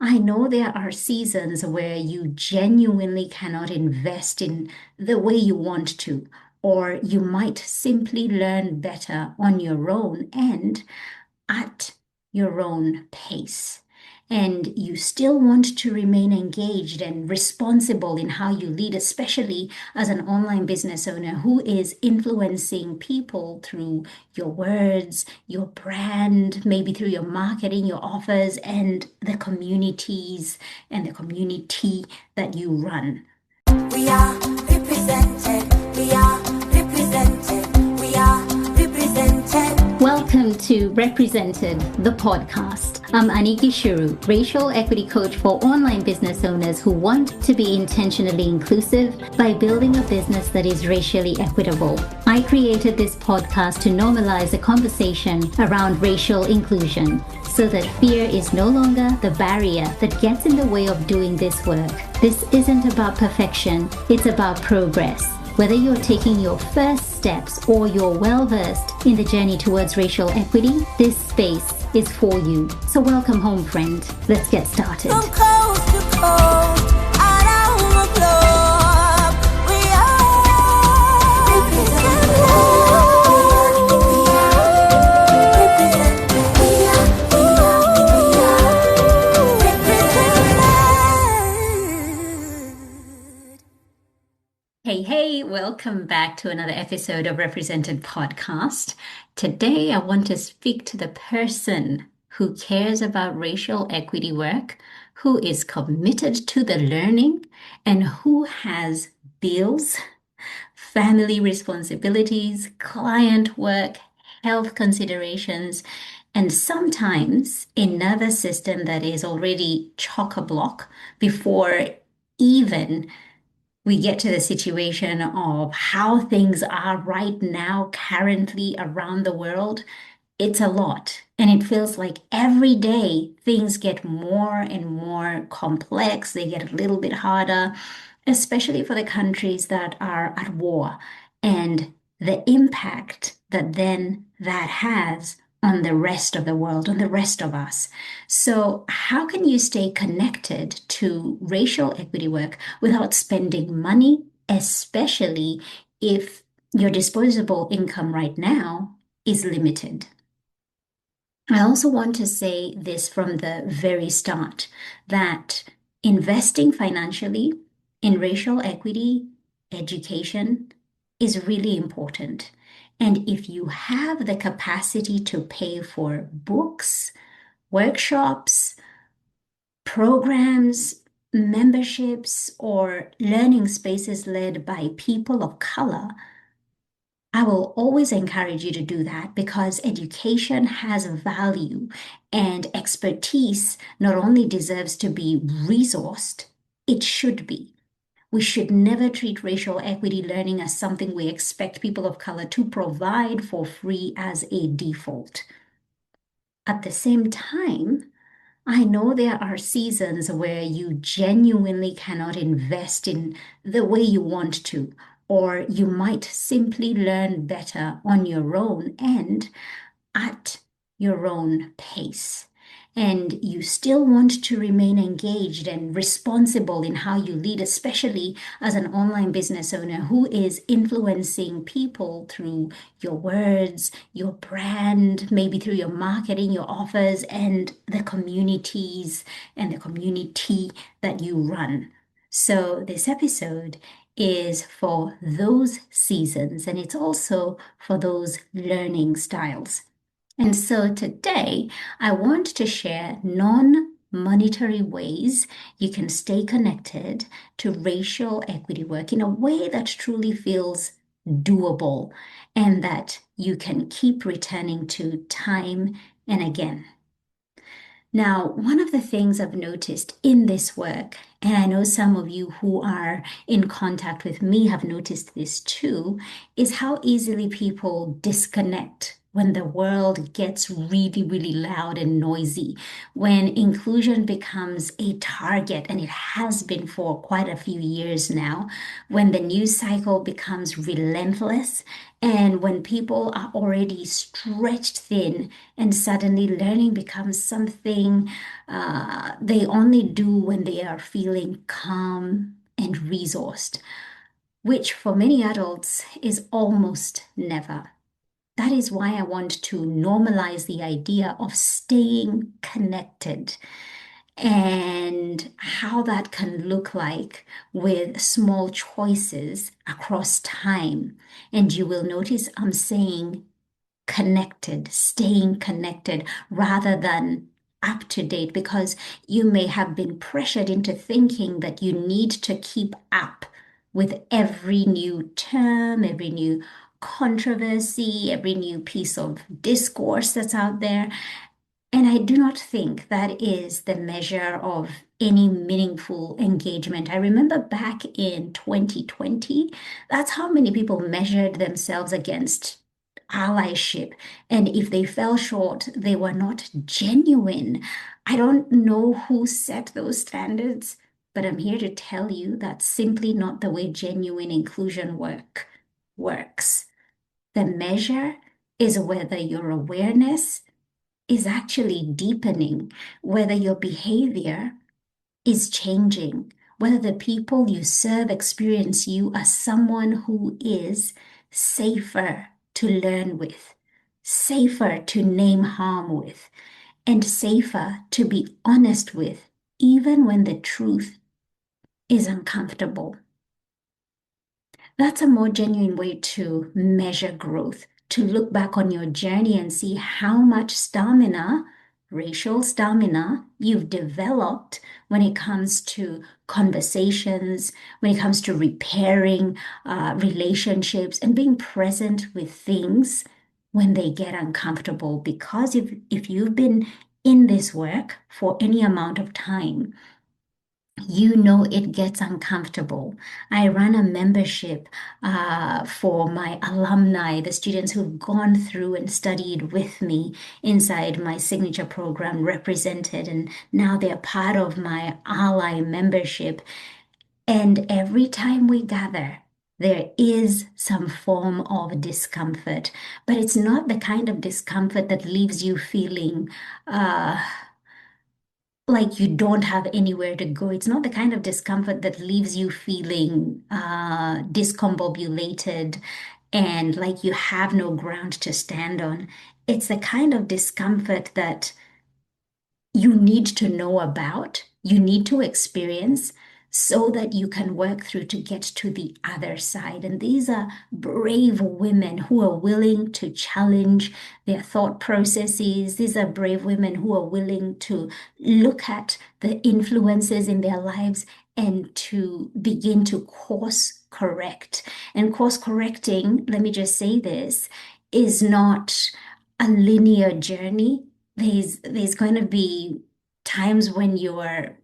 I know there are seasons where you genuinely cannot invest in the way you want to, or you might simply learn better on your own and at your own pace. And you still want to remain engaged and responsible in how you lead, especially as an online business owner who is influencing people through your words, your brand, maybe through your marketing, your offers, and the communities and the community that you run. We are represented. We are represented. We are represented. Welcome to Represented, the podcast. I'm Aniki Shuru, racial equity coach for online business owners who want to be intentionally inclusive by building a business that is racially equitable. I created this podcast to normalize a conversation around racial inclusion so that fear is no longer the barrier that gets in the way of doing this work. This isn't about perfection, it's about progress. Whether you're taking your first steps or you're well-versed in the journey towards racial equity, this space is for you. So welcome home, friend. Let's get started. From coast to coast, around the globe, we are represented. Hey, welcome back to another episode of Represented Podcast. Today, I want to speak to the person who cares about racial equity work, who is committed to the learning, and who has bills, family responsibilities, client work, health considerations, and sometimes a nervous system that is already chock-a-block before even we get to the situation of how things are right now, currently around the world. It's a lot. And it feels like every day things get more and more complex. They get a little bit harder, especially for the countries that are at war and the impact that then that has on the rest of the world, on the rest of us. So, how can you stay connected to racial equity work without spending money, especially if your disposable income right now is limited? I also want to say this from the very start that investing financially in racial equity education is really important. And if you have the capacity to pay for books, workshops, programs, memberships, or learning spaces led by people of color, I will always encourage you to do that because education has value and expertise not only deserves to be resourced, it should be. We should never treat racial equity learning as something we expect people of color to provide for free as a default. At the same time, I know there are seasons where you genuinely cannot invest in the way you want to, or you might simply learn better on your own and at your own pace. And you still want to remain engaged and responsible in how you lead, especially as an online business owner who is influencing people through your words, your brand, maybe through your marketing, your offers, and the communities and the community that you run. So, this episode is for those seasons, and it's also for those learning styles. And so today, I want to share non-monetary ways you can stay connected to racial equity work in a way that truly feels doable and that you can keep returning to time and again. Now, one of the things I've noticed in this work, and I know some of you who are in contact with me have noticed this too, is how easily people disconnect when the world gets really, really loud and noisy, when inclusion becomes a target, and it has been for quite a few years now, when the news cycle becomes relentless, and when people are already stretched thin, and suddenly learning becomes something they only do when they are feeling calm and resourced, which for many adults is almost never. That is why I want to normalize the idea of staying connected and how that can look like with small choices across time. And you will notice I'm saying connected, staying connected rather than up to date, because you may have been pressured into thinking that you need to keep up with every new term, every new controversy, every new piece of discourse that's out there. And I do not think that is the measure of any meaningful engagement. I remember back in 2020, that's how many people measured themselves against allyship. And if they fell short, they were not genuine. I don't know who set those standards, but I'm here to tell you that's simply not the way genuine inclusion works. The measure is whether your awareness is actually deepening, whether your behavior is changing, whether the people you serve experience you as someone who is safer to learn with, safer to name harm with, and safer to be honest with, even when the truth is uncomfortable. That's a more genuine way to measure growth, to look back on your journey and see how much stamina, racial stamina, you've developed when it comes to conversations, when it comes to repairing relationships and being present with things when they get uncomfortable. Because if you've been in this work for any amount of time, you know it gets uncomfortable. I run a membership for my alumni, the students who've gone through and studied with me inside my signature program, represented, and now they're part of my ally membership. And every time we gather, there is some form of discomfort, but it's not the kind of discomfort that leaves you feeling like you don't have anywhere to go. It's not the kind of discomfort that leaves you feeling discombobulated and like you have no ground to stand on. It's the kind of discomfort that you need to know about, you need to experience so that you can work through to get to the other side. And these are brave women who are willing to challenge their thought processes. These are brave women who are willing to look at the influences in their lives and to begin to course correct. And course correcting, let me just say this, is not a linear journey. There's going to be times when you're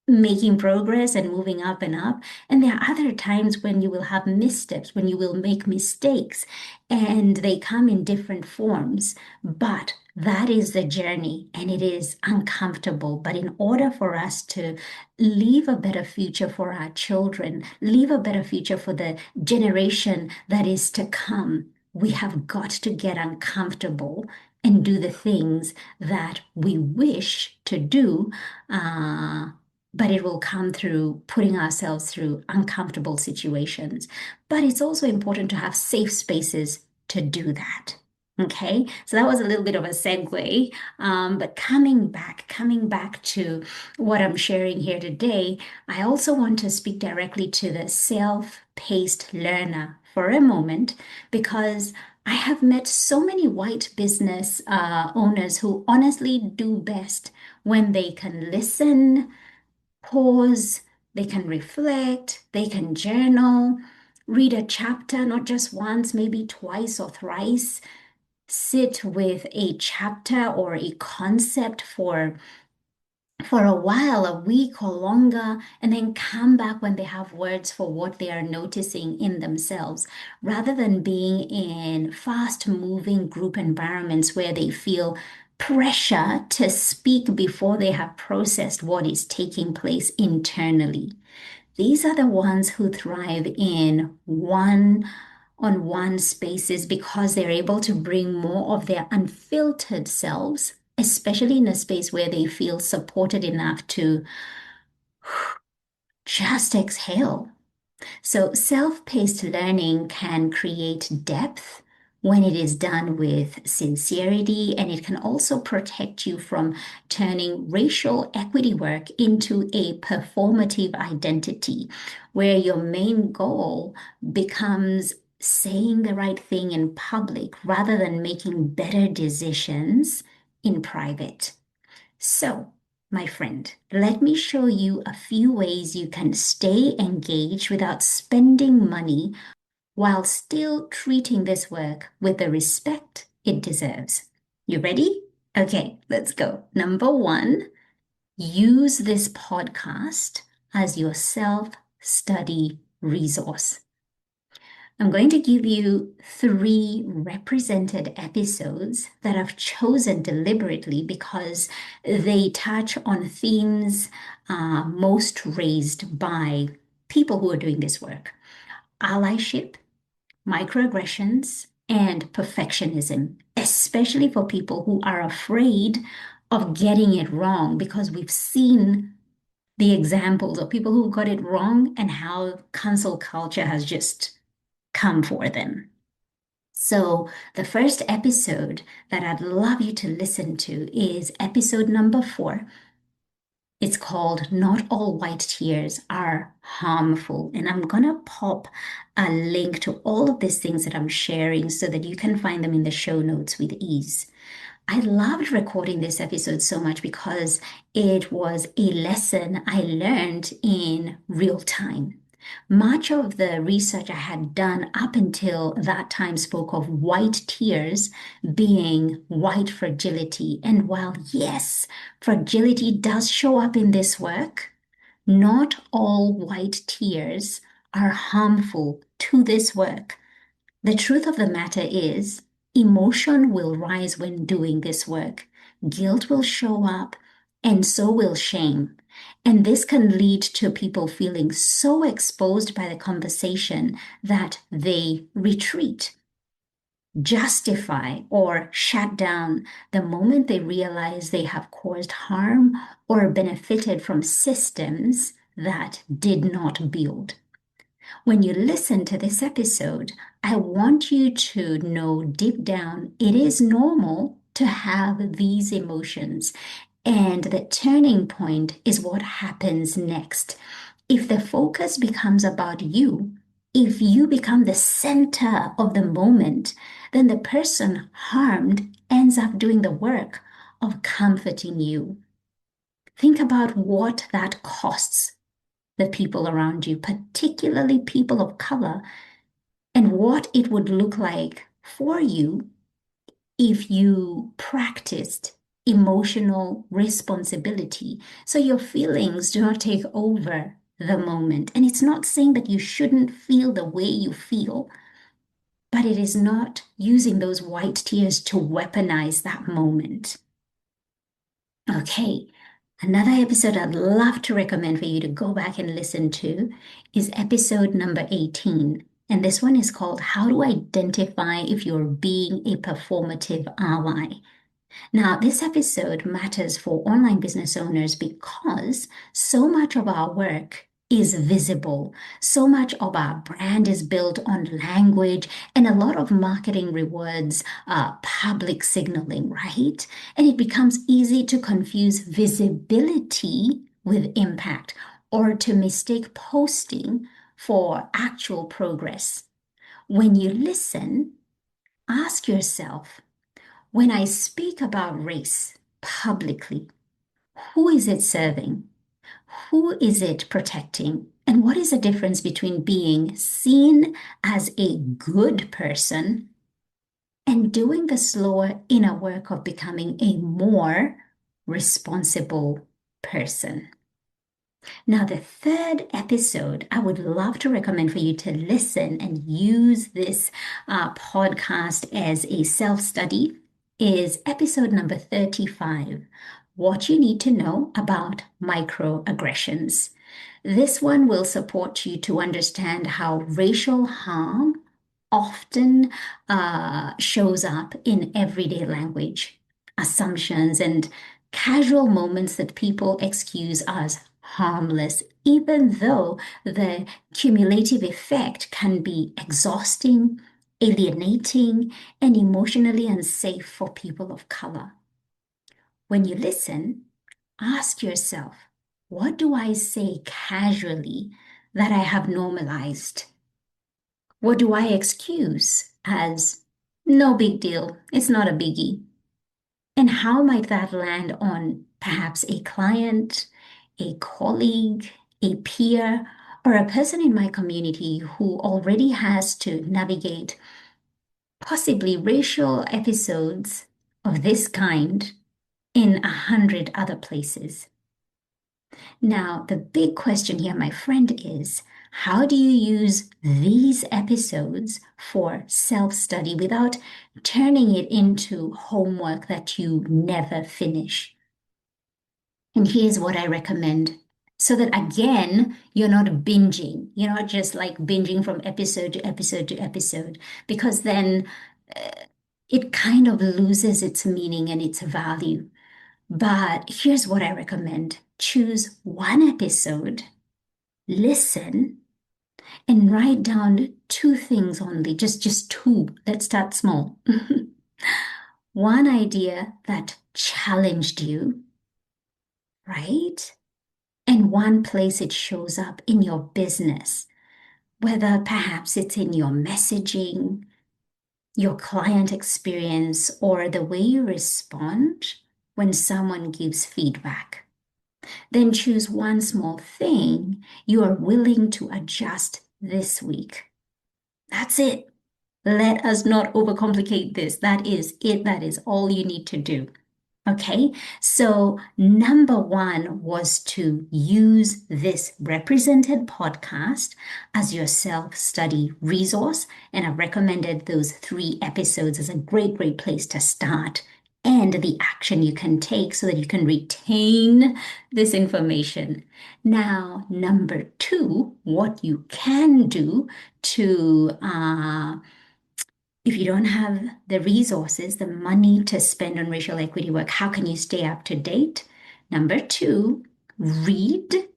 making progress and moving up and up. And there are other times when you will have missteps, when you will make mistakes, and they come in different forms. But that is the journey, and it is uncomfortable. But in order for us to leave a better future for our children, leave a better future for the generation that is to come, we have got to get uncomfortable and do the things that we wish to do. But it will come through putting ourselves through uncomfortable situations. But it's also important to have safe spaces to do that. Okay, so that was a little bit of a segue. But coming back to what I'm sharing here today, I also want to speak directly to the self-paced learner for a moment, because I have met so many white business owners who honestly do best when they can listen, pause, they can reflect, they can journal, read a chapter, not just once, maybe twice or thrice, sit with a chapter or a concept for for a while, a week or longer, and then come back when they have words for what they are noticing in themselves, rather than being in fast-moving group environments where they feel pressure to speak before they have processed what is taking place internally. These are the ones who thrive in one-on-one spaces because they're able to bring more of their unfiltered selves, especially in a space where they feel supported enough to just exhale. So, self-paced learning can create depth when it is done with sincerity, and it can also protect you from turning racial equity work into a performative identity, where your main goal becomes saying the right thing in public rather than making better decisions in private. So, my friend, let me show you a few ways you can stay engaged without spending money while still treating this work with the respect it deserves. You ready? Okay, let's go. Number one, use this podcast as your self-study resource. I'm going to give you three represented episodes that I've chosen deliberately because they touch on themes most raised by people who are doing this work: allyship, microaggressions, and perfectionism, especially for people who are afraid of getting it wrong because we've seen the examples of people who got it wrong and how cancel culture has just come for them. So, the first episode that I'd love you to listen to is episode number 4. It's called Not All White Tears Are Harmful. And I'm going to pop a link to all of these things that I'm sharing so that you can find them in the show notes with ease. I loved recording this episode so much because it was a lesson I learned in real time. Much of the research I had done up until that time spoke of white tears being white fragility. And while, yes, fragility does show up in this work, not all white tears are harmful to this work. The truth of the matter is, emotion will rise when doing this work. Guilt will show up, and so will shame. And this can lead to people feeling so exposed by the conversation that they retreat, justify, or shut down the moment they realize they have caused harm or benefited from systems that did not build. When you listen to this episode, I want you to know deep down it is normal to have these emotions. And the turning point is what happens next. If the focus becomes about you, if you become the center of the moment, then the person harmed ends up doing the work of comforting you. Think about what that costs the people around you, particularly people of color, and what it would look like for you if you practiced emotional responsibility. So your feelings do not take over the moment. And it's not saying that you shouldn't feel the way you feel, but it is not using those white tears to weaponize that moment. Okay, another episode I'd love to recommend for you to go back and listen to is episode number 18. And this one is called How to Identify If You're Being a Performative Ally. Now, this episode matters for online business owners because so much of our work is visible. So much of our brand is built on language, and a lot of marketing rewards public signaling, right? And it becomes easy to confuse visibility with impact or to mistake posting for actual progress. When you listen, ask yourself, when I speak about race publicly, who is it serving? Who is it protecting? And what is the difference between being seen as a good person and doing the slower inner work of becoming a more responsible person. Now, the third episode I would love to recommend for you to listen and use this podcast as a self study is episode number 35, What You Need to Know About Microaggressions. This one will support you to understand how racial harm often shows up in everyday language, assumptions, and casual moments that people excuse as harmless, even though the cumulative effect can be exhausting, alienating, and emotionally unsafe for people of color. When you listen, ask yourself, what do I say casually that I have normalized? What do I excuse as no big deal? It's not a biggie. And how might that land on perhaps a client, a colleague, a peer, or a person in my community who already has to navigate possibly racial episodes of this kind in 100 other places? Now, the big question here, my friend, is how do you use these episodes for self-study without turning it into homework that you never finish? And here's what I recommend. So that again, you're not binging. You're not just like binging from episode to episode to episode, because then uh, it kind of loses its meaning and its value. But here's what I recommend. Choose one episode, listen, and write down two things only, just two. Let's start small. One idea that challenged you, right? And one place it shows up in your business, whether perhaps it's in your messaging, your client experience, or the way you respond when someone gives feedback. Then choose one small thing you are willing to adjust this week. That's it. Let us not overcomplicate this. That is it. That is all you need to do. Okay, so number one was to use this represented podcast as your self-study resource. And I recommended those 3 episodes as a great place to start and the action you can take so that you can retain this information. Now, number two, what you can do to if you don't have the resources, the money to spend on racial equity work, how can you stay up to date? Number two, read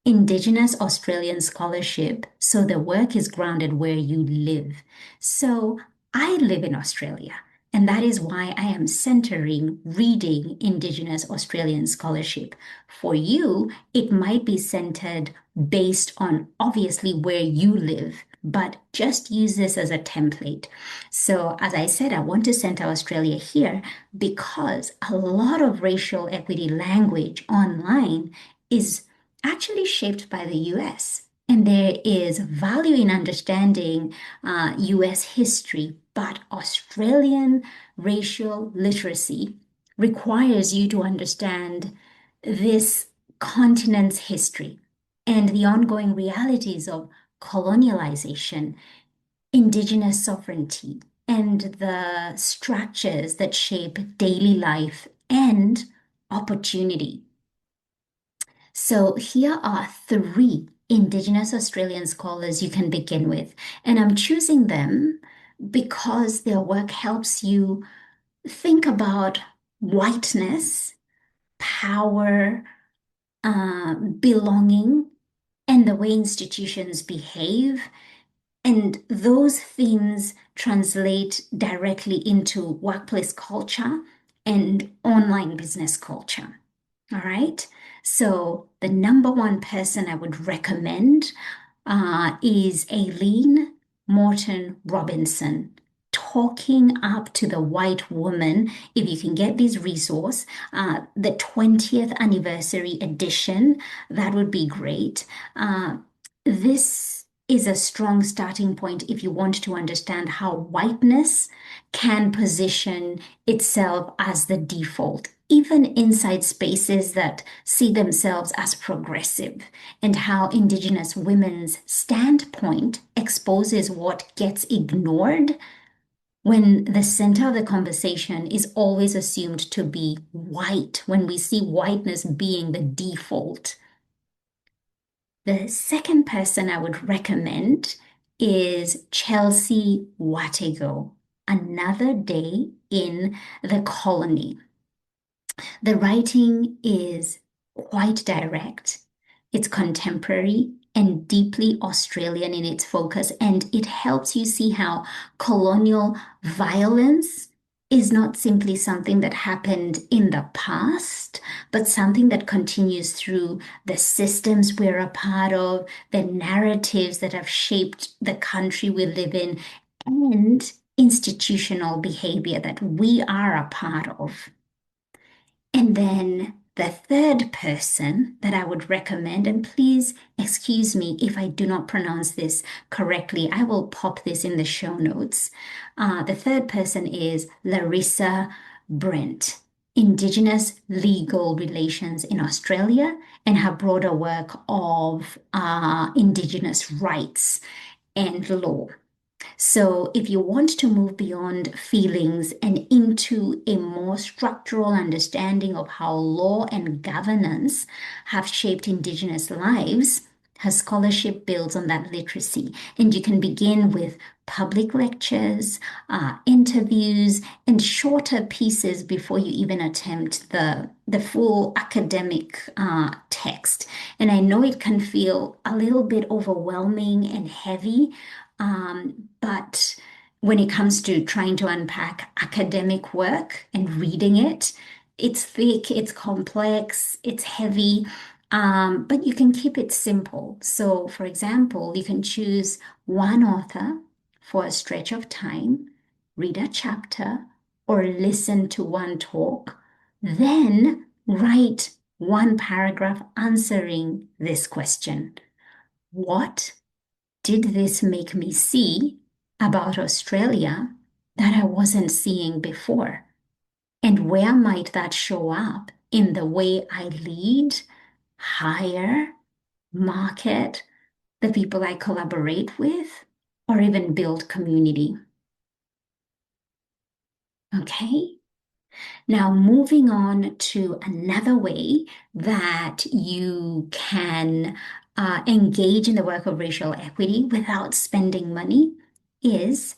Indigenous Australian scholarship so the work is grounded where you live. So I live in Australia, and that is why I am centering reading Indigenous Australian scholarship. For you, it might be centered based on obviously where you live, but just use this as a template. So, as I said, I want to center Australia here because a lot of racial equity language online is actually shaped by the US. And there is value in understanding US history, but Australian racial literacy requires you to understand this continent's history and the ongoing realities of colonialization, indigenous sovereignty, and the structures that shape daily life and opportunity. So here are 3 Indigenous Australian scholars you can begin with. And I'm choosing them because their work helps you think about whiteness, power, belonging, and the way institutions behave. And those themes translate directly into workplace culture and online business culture. All right. So the number one person I would recommend is Aileen Morton Robinson. Talking up to the white woman. If you can get this resource, the 20th anniversary edition, that would be great. This is a strong starting point if you want to understand how whiteness can position itself as the default even inside spaces that see themselves as progressive, and how Indigenous women's standpoint exposes what gets ignored when the center of the conversation is always assumed to be white, when we see whiteness being the default. The second person I would recommend is Chelsea Watego, Another Day in the Colony. The writing is quite direct, it's contemporary and deeply Australian in its focus, and it helps you see how colonial violence is not simply something that happened in the past, but something that continues through the systems we're a part of, the narratives that have shaped the country we live in, and institutional behavior that we are a part of. And then the third person that I would recommend, and please excuse me if I do not pronounce this correctly, I will pop this in the show notes. The third person is Larissa Brent, Indigenous Legal Relations in Australia, and her broader work of Indigenous rights and law. So, if you want to move beyond feelings and into a more structural understanding of how law and governance have shaped Indigenous lives, her scholarship builds on that literacy. And you can begin with public lectures, interviews, and shorter pieces before you even attempt the full academic text. And I know it can feel a little bit overwhelming and heavy. But when it comes to trying to unpack academic work and reading it, it's thick, it's complex, it's heavy, but you can keep it simple. So, for example, you can choose one author for a stretch of time, read a chapter, or listen to one talk, then write one paragraph answering this question. What did this make me see about Australia that I wasn't seeing before? And where might that show up in the way I lead, hire, market, the people I collaborate with, or even build community? Okay. Now, moving on to another way that you can engage in the work of racial equity without spending money is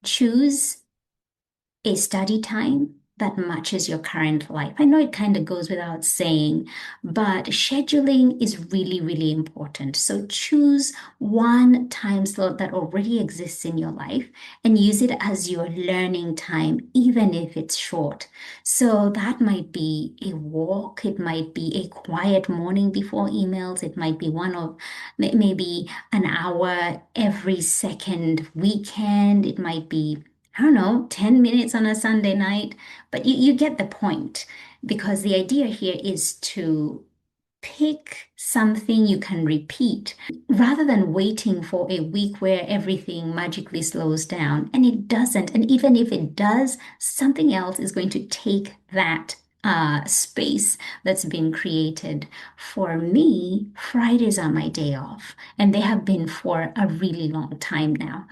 choose a study time that matches your current life. I know it kind of goes without saying, but scheduling is really, really important. So choose one time slot that already exists in your life and use it as your learning time, even if it's short. So that might be a walk, it might be a quiet morning before emails, it might be one of maybe an hour every second weekend, it might be I don't know, 10 minutes on a Sunday night, but you get the point because the idea here is to pick something you can repeat rather than waiting for a week where everything magically slows down. And it doesn't. And even if it does, something else is going to take that space that's been created. For me, Fridays are my day off, and they have been for a really long time now.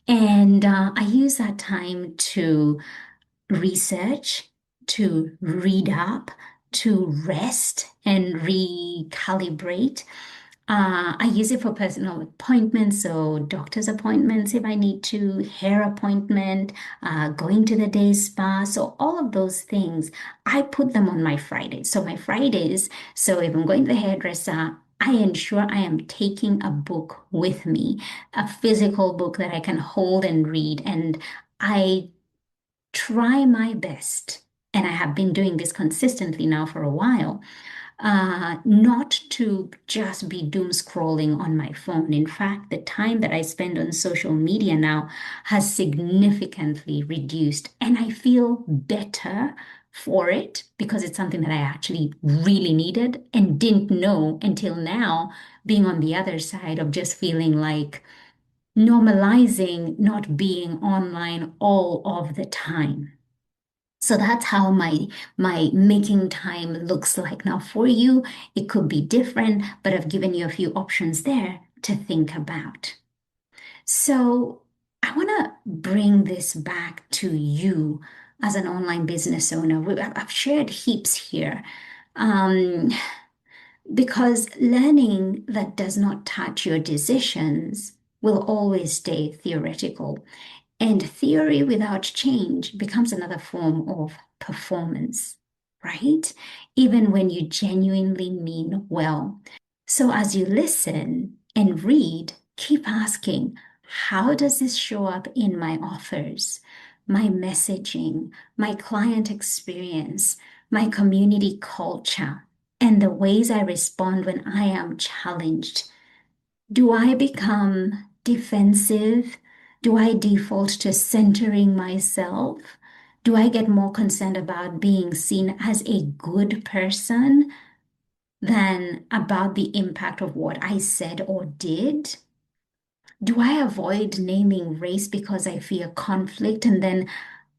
And I use that time to research, to read up, to rest and recalibrate. I use it for personal appointments, so doctor's appointments if I need to, hair appointment, going to the day spa. So all of those things, I put them on my Fridays. So my Fridays, so if I'm going to the hairdresser, I ensure I am taking a book with me, a physical book that I can hold and read. And I try my best, and I have been doing this consistently now for a while, not to just be doom scrolling on my phone. In fact, the time that I spend on social media now has significantly reduced, and I feel better for it because it's something that I actually really needed and didn't know until now, being on the other side of just feeling like normalizing not being online all of the time. So that's how my making time looks like. Now for you, it could be different, but I've given you a few options there to think about. So I want to bring this back to you as an online business owner. I've shared heaps here. Um, because learning that does not touch your decisions will always stay theoretical. And theory without change becomes another form of performance, right? Even when you genuinely mean well. So as you listen and read, keep asking, how does this show up in my offers, my messaging, my client experience, my community culture, and the ways I respond when I am challenged? Do I become defensive? Do I default to centering myself? Do I get more concerned about being seen as a good person than about the impact of what I said or did? Do I avoid naming race because I fear conflict and then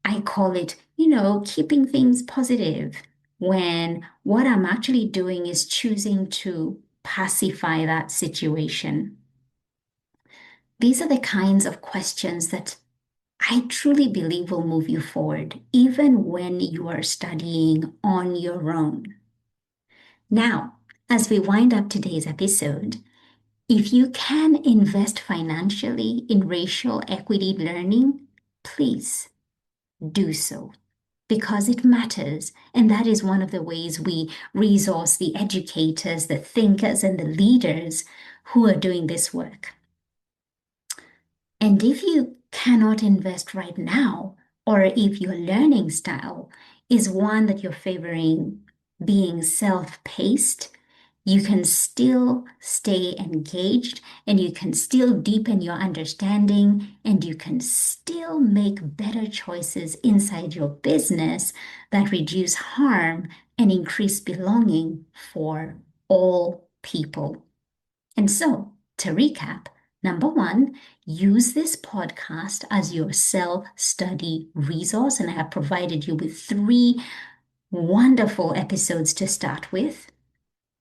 I call it, keeping things positive, when what I'm actually doing is choosing to pacify that situation? These are the kinds of questions that I truly believe will move you forward, even when you are studying on your own. Now, as we wind up today's episode, if you can invest financially in racial equity learning, please do so because it matters. And that is one of the ways we resource the educators, the thinkers, and the leaders who are doing this work. And if you cannot invest right now, or if your learning style is one that you're favoring being self-paced, you can still stay engaged and you can still deepen your understanding and you can still make better choices inside your business that reduce harm and increase belonging for all people. And so, to recap, number one, use this podcast as your self-study resource. And I have provided you with 3 wonderful episodes to start with.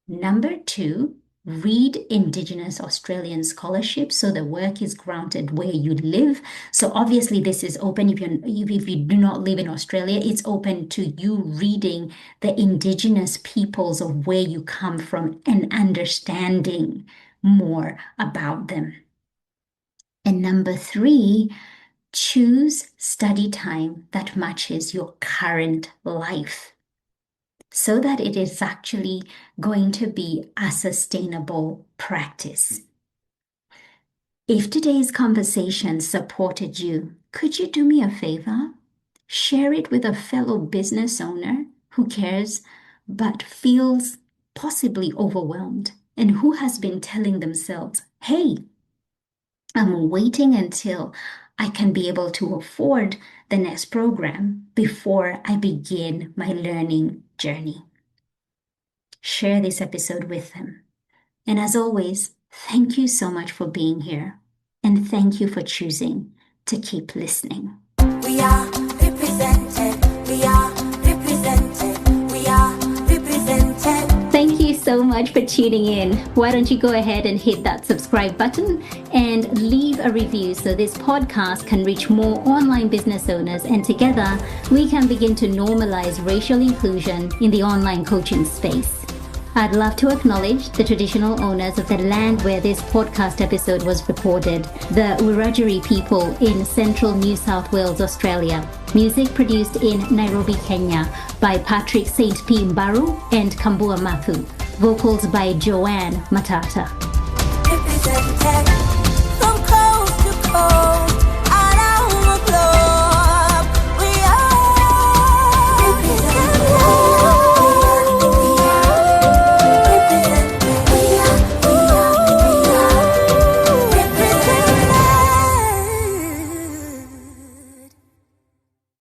Number two, read Indigenous Australian scholarship so the work is grounded where you live. So obviously this is open if you do not live in Australia, it's open to you reading the Indigenous peoples of where you come from and understanding more about them. And number 3, choose study time that matches your current life, so that it is actually going to be a sustainable practice. If today's conversation supported you, could you do me a favor? Share it with a fellow business owner who cares but feels possibly overwhelmed and who has been telling themselves, hey, I'm waiting until I can be able to afford the next program before I begin my learning journey. Share this episode with them. And as always, thank you so much for being here. And thank you for choosing to keep listening. We are represented. We are represented. We are represented. Thank you so much for tuning in. Why don't you go ahead and hit that subscribe button and leave a review so this podcast can reach more online business owners, and together we can begin to normalize racial inclusion in the online coaching space. I'd love to acknowledge the traditional owners of the land where this podcast episode was recorded, the Wiradjuri people in central New South Wales, Australia. Music produced in Nairobi, Kenya by Patrick St. P. Mbaru and Kambua Mathu. Vocals by Joanne Matata. Represented from coast to coast.